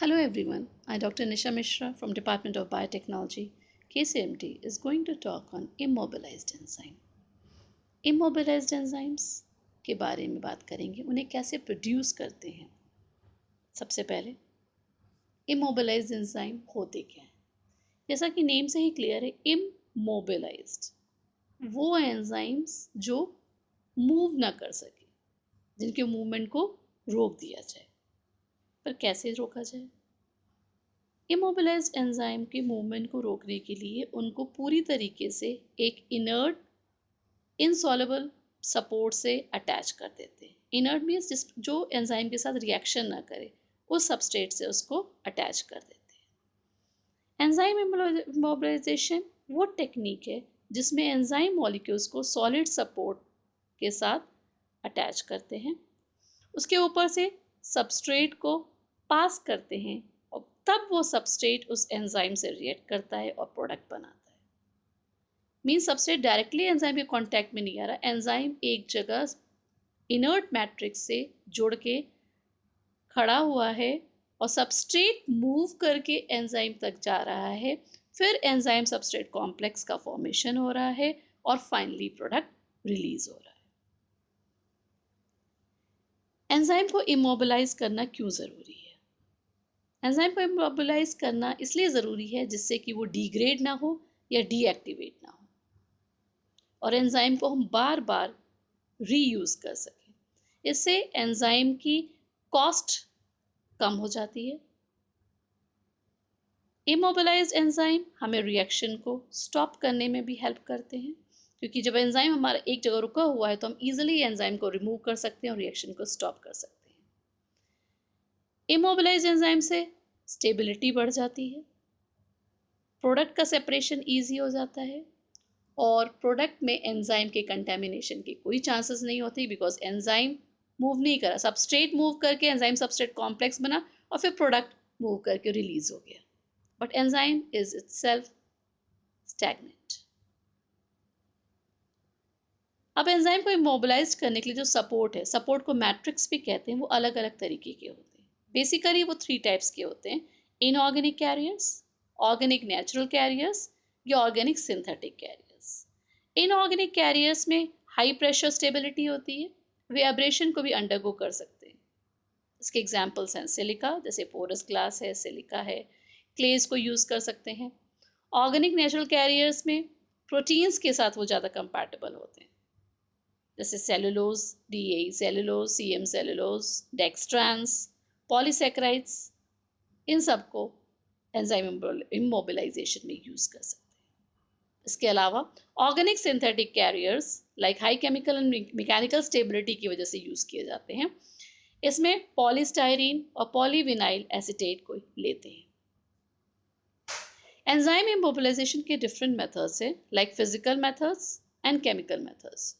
Hello everyone, I Dr. Nisha Mishra from Department of Biotechnology, KCMT is going to talk on immobilized enzyme. Immobilized enzymes के बारे में बात करेंगे, उन्हें कैसे प्रोड्यूस करते हैं। सबसे पहले immobilized enzyme होते क्या हैं? जैसा कि नेम से ही क्लियर है, immobilized वो एंजाइम्स जो मूव ना कर सके, जिनके मूवमेंट को रोक दिया जाए। पर कैसे रोका जाए? इमोबिलाइज्ड एंजाइम के मूवमेंट को रोकने के लिए उनको पूरी तरीके से एक इनर्ट इनसॉल्युबल सपोर्ट से अटैच कर देते हैं। इनर्ट मीन्स जो एंजाइम के साथ रिएक्शन ना करे, उस सबस्ट्रेट से उसको अटैच कर देते हैं। एंजाइम इमोबिलाइजेशन वो टेक्निक है जिसमें एंजाइम मॉलिक्यूल्स को सॉलिड सपोर्ट के साथ अटैच करते हैं, उसके ऊपर से सबस्ट्रेट को पास करते हैं और तब वो सबस्ट्रेट उस एंजाइम से रिएक्ट करता है और प्रोडक्ट बनाता है। मीन्स सबस्ट्रेट डायरेक्टली एंजाइम के कांटेक्ट में नहीं आ रहा, एंजाइम एक जगह इनर्ट मैट्रिक्स से जुड़ के खड़ा हुआ है और सबस्ट्रेट मूव करके एंजाइम तक जा रहा है, फिर एंजाइम सबस्ट्रेट कॉम्प्लेक्स का फॉर्मेशन हो रहा है और फाइनली प्रोडक्ट रिलीज हो रहा है। एंजाइम को इमोबिलाइज करना क्यों ज़रूरी है? एंजाइम को इमोबिलाइज करना इसलिए ज़रूरी है जिससे कि वो डिग्रेड ना हो या डीएक्टिवेट ना हो और एंजाइम को हम बार बार रीयूज़ कर सकें। इससे एंजाइम की कॉस्ट कम हो जाती है। इमोबिलाइज्ड एंजाइम हमें रिएक्शन को स्टॉप करने में भी हेल्प करते हैं, क्योंकि जब एंजाइम हमारा एक जगह रुका हुआ है तो हम इजीली एंजाइम को रिमूव कर सकते हैं और रिएक्शन को स्टॉप कर सकते हैं। इमोबिलाइज्ड एंजाइम से स्टेबिलिटी बढ़ जाती है, प्रोडक्ट का सेपरेशन ईजी हो जाता है और प्रोडक्ट में एंजाइम के कंटेमिनेशन की कोई चांसेस नहीं होती, बिकॉज एंजाइम मूव नहीं करा, सबस्ट्रेट मूव करके एंजाइम सबस्ट्रेट कॉम्प्लेक्स बना और फिर प्रोडक्ट मूव करके रिलीज हो गया, but enzyme is itself stagnant. अब एंजाइम को इमोबिलाइज करने के लिए जो सपोर्ट है, सपोर्ट को मैट्रिक्स भी कहते हैं, वो अलग अलग तरीके के होते हैं। बेसिकली वो 3 टाइप्स के होते हैं: inorganic carriers, organic natural carriers या organic synthetic carriers. Inorganic carriers में हाई प्रेशर स्टेबिलिटी होती है, वे एब्रेशन को भी अंडरगो कर सकते हैं। इसके एग्जाम्पल्स हैं सिलिका, जैसे पोरस ग्लास है, सिलिका है, क्लेज को यूज़ कर सकते हैं। ऑर्गेनिक नेचुरल कैरियर्स में प्रोटीन्स के साथ वो ज़्यादा कंपैटिबल होते हैं, जैसे cellulose, DA cellulose, CM cellulose, dextrans, polysaccharides, इन सब को एंजाइम इमोबिलाइजेशन में यूज़ कर सकते हैं। इसके अलावा organic synthetic carriers like high chemical and mechanical stability की वजह से यूज़ किए जाते हैं। इसमें पॉलीस्टाइरीन और पॉलीविनाइल एसीटेट को लेते हैं। एंजाइम इमोबिलाइजेशन के डिफरेंट मेथड्स हैं, like physical methods and chemical methods.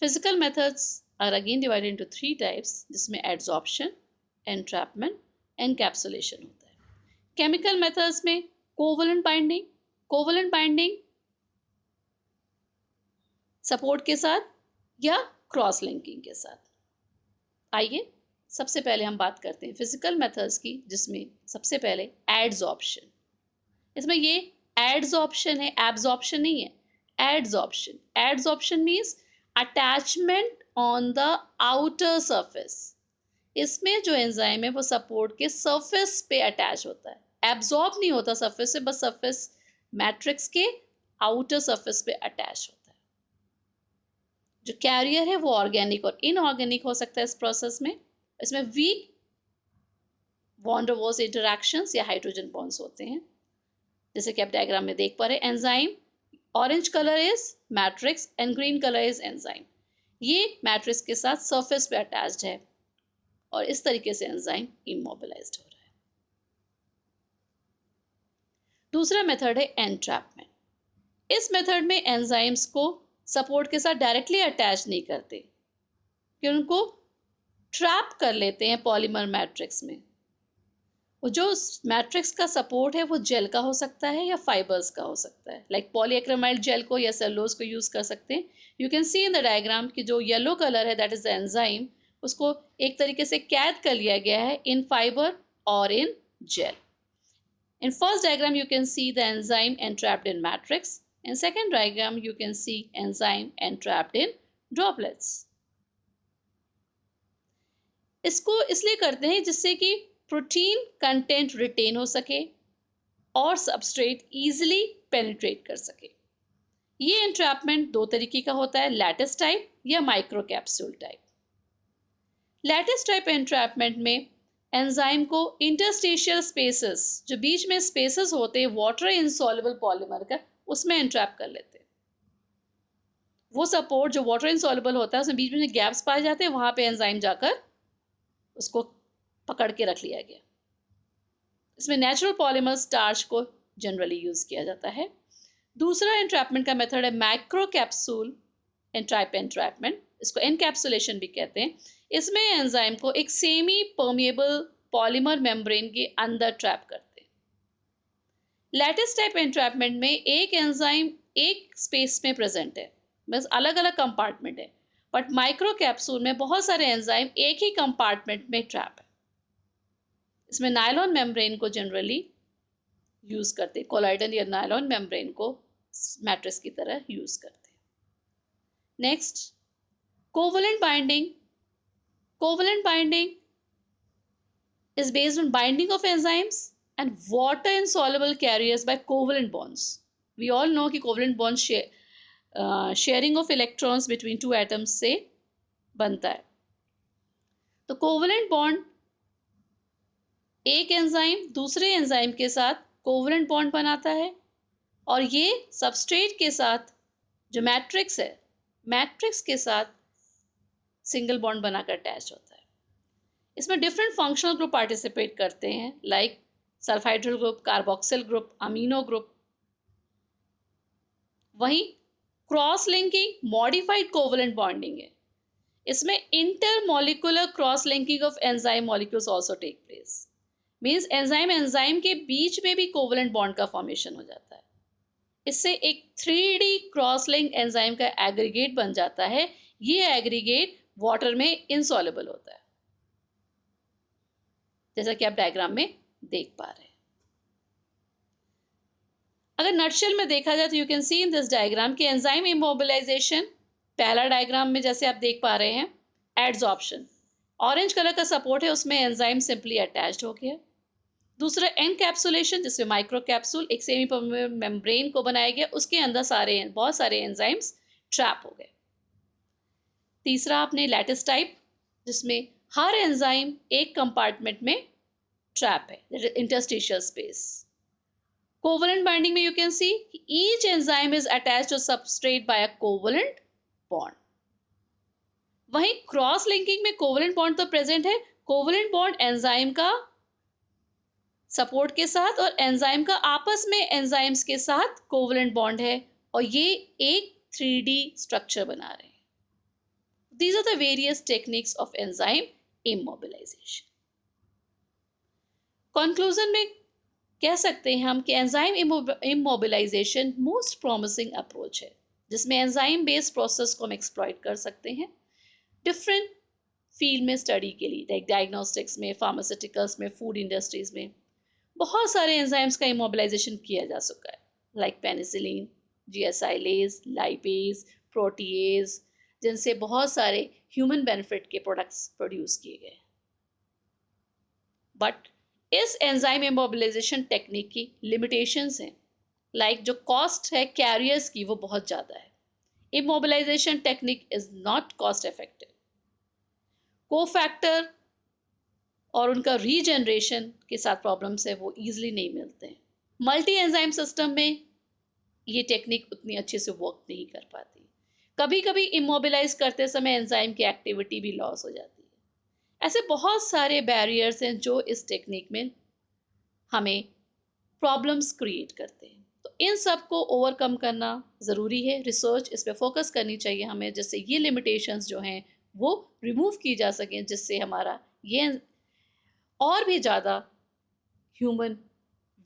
Physical methods are again divided into 3 types, जिसमें adsorption, entrapment, encapsulation होता है। Chemical methods में covalent binding सपोर्ट के साथ या क्रॉस लिंकिंग के साथ। आइए सबसे पहले हम बात करते हैं फिजिकल मेथड्स की, जिसमें सबसे पहले एडसॉर्प्शन। इसमें ये एडसॉर्प्शन है, एब्सॉर्प्शन नहीं है, adsorption. Adsorption means attachment on the outer surface. इसमें जो एंजाइम है वो सपोर्ट के सरफेस पे अटैच होता है, एब्जॉर्ब नहीं होता सरफेस से, बस सरफेस मैट्रिक्स के आउटर सरफेस पे अटैच होता है। जो कैरियर है वो ऑर्गेनिक और इनऑर्गेनिक हो सकता है इस प्रोसेस में। इसमें weak van der Waals interactions या हाइड्रोजन बॉन्ड्स होते हैं, जैसे कि आप डायग्राम में देख पा रहे हैं। Enzyme orange colour is matrix and green colour is enzyme. ये मैट्रिक्स के साथ सरफेस पे अटैच्ड है और इस तरीके से एंजाइम इमोबिलाइज्ड हो रहा है। दूसरा मेथड है एनट्रैपमेंट। इस मेथड में एंजाइम्स को सपोर्ट के साथ डायरेक्टली अटैच नहीं करते, कि उनको ट्रैप कर लेते हैं पॉलीमर मैट्रिक्स में। वो जो मैट्रिक्स का सपोर्ट है वो जेल का हो सकता है या फाइबर्स का हो सकता है, लाइक पॉलीएक्रिलामाइड जेल को या सेलुलोज को यूज कर सकते हैं। You can C in the diagram कि जो येलो कलर है दैट इज द एंजाइम, उसको एक तरीके से कैद कर लिया गया है इन फाइबर और इन gel. In first diagram, you can see the enzyme entrapped in matrix. In second diagram, you can see enzyme entrapped in droplets. इसको इसलिए करते हैं जिससे कि प्रोटीन कंटेंट रिटेन हो सके और सबस्ट्रेट इजीली पेनिट्रेट कर सके। ये एंट्रैपमेंट दो तरीके का होता है, लैटिस टाइप या micro capsule type. Lattice type entrapment में एंजाइम को इंटरस्टिशियल स्पेसेस, जो बीच में स्पेसेस होते हैं वाटर इंसॉल्युबल पॉलीमर का, उसमें एंट्रैप कर लेते हैं। वो सपोर्ट जो वाटर इंसॉल्युबल होता है उसमें बीच में गैप्स पाए जाते हैं, वहां पे एंजाइम जाकर उसको पकड़ के रख लिया गया। इसमें नेचुरल पॉलीमर स्टार्च को जनरली यूज किया जाता है। दूसरा एंट्रैपमेंट का मेथड है माइक्रो कैप्सूल एंट्रैपमेंट, इसको एनकैप्सुलेशन भी कहते हैं। इसमें एंजाइम को एक सेमी परमिएबल पॉलीमर मेम्ब्रेन के अंदर ट्रैप करते हैं। लैटिस टाइप एंट्रैपमेंट में एक एंजाइम एक स्पेस में प्रेजेंट है, बस अलग अलग कंपार्टमेंट है, बट माइक्रो कैप्सूल में बहुत सारे एंजाइम एक ही कंपार्टमेंट में ट्रैप है। इसमें नायलॉन मेम्ब्रेन को जनरली यूज करते हैं, कोलाइडन या नायलॉन मेम्ब्रेन को मैट्रिक्स की तरह यूज करते हैं। Next, covalent binding. Covalent binding is based on binding of enzymes and water insoluble carriers by covalent bonds. We all know कि covalent bond sharing of electrons between two atoms से बनता है। तो covalent bond एक enzyme दूसरे enzyme के साथ covalent bond बनाता है और ये सबस्ट्रेट के साथ जो मैट्रिक्स है, मैट्रिक्स के साथ सिंगल बॉन्ड बनाकर अटैच होता है। इसमें डिफरेंट फंक्शनल ग्रुप पार्टिसिपेट करते हैं, like sulphydryl group, carboxyl group, amino group. वहीं cross linking modified covalent bonding है। इसमें intermolecular cross linking of enzyme molecules also take place. Means enzyme के बीच में भी कोवलेंट बॉन्ड का फॉर्मेशन हो जाता है। इससे एक 3D क्रॉस लिंक एंजाइम का एग्रीगेट बन जाता है। ये एग्रीगेट वाटर में इनसॉल्युबल होता है, जैसा कि आप डायग्राम में देख पा रहे हैं। अगर नटशेल में देखा जाए तो you can C in this diagram कि एंजाइम इमोबिलाइजेशन, पहला डायग्राम में जैसे आप देख पा रहे हैं, एडजॉर्प्शन, ऑरेंज कलर का सपोर्ट है, उसमें एंजाइम सिंपली अटैच्ड हो गया। दूसरा एनकैप्सुलेशन, जिसमें माइक्रो कैप्सूल एक सेमी परमेबल मेम्ब्रेन को बनाया गया, उसके अंदर बहुत सारे एंजाइम्स ट्रैप हो गए। तीसरा आपने लैटिस टाइप, जिसमें हर एंजाइम एक कंपार्टमेंट में ट्रैप है, इंटरस्टिशियल स्पेस। कोवलेंट बाइंडिंग में you can see each enzyme is attached to substrate by a covalent bond. वहीं क्रॉस लिंकिंग में कोवलेंट बॉन्ड तो प्रेजेंट है, कोवलेंट बॉन्ड एंजाइम का सपोर्ट के साथ और एंजाइम का आपस में एंजाइम्स के साथ कोवलेंट बॉन्ड है और ये एक 3D स्ट्रक्चर बना रहे हैं। These are the various techniques of enzyme immobilization. Conclusion में कह सकते हैं हम कि enzyme immobilization most promising approach है, जिसमें एंजाइम बेस्ड प्रोसेस को हम एक्सप्लॉइट कर सकते हैं डिफरेंट फील्ड में स्टडी के लिए, लाइक डायग्नोस्टिक्स में, फार्मास्यूटिकल्स में, फूड इंडस्ट्रीज में। बहुत सारे एंजाइम्स का इमोबिलाइजेशन किया जा चुका है, like penicillin, G acylase, lipase, protease, जिनसे बहुत सारे ह्यूमन बेनिफिट के प्रोडक्ट्स प्रोड्यूस किए गए। बट इस एंजाइम इमोबिलाइजेशन टेक्निक की लिमिटेशंस हैं, लाइक जो कॉस्ट है कैरियर्स की वो बहुत ज़्यादा है। Immobilization technique is not cost effective. Cofactor और उनका रीजनरेशन के साथ प्रॉब्लम्स है, वो ईजिली नहीं मिलते हैं। मल्टी एंजाइम सिस्टम में ये टेक्निक उतनी अच्छे से वर्क नहीं कर पाती। कभी कभी इमोबिलाइज करते समय एंजाइम की एक्टिविटी भी लॉस हो जाती है। ऐसे बहुत सारे बैरियर्स हैं जो इस टेक्निक में हमें प्रॉब्लम्स क्रिएट करते हैं। तो इन सब को ओवरकम करना ज़रूरी है, रिसर्च इस पर फोकस करनी चाहिए हमें, जिससे ये लिमिटेशंस जो हैं वो रिमूव की जा सकें, जिससे हमारा ये और भी ज़्यादा ह्यूमन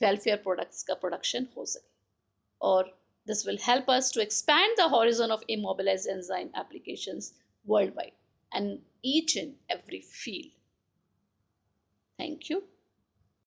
वेलफेयर प्रोडक्ट्स का प्रोडक्शन हो सके। और this will help us to expand the horizon of immobilized enzyme applications worldwide and each and every field. Thank you.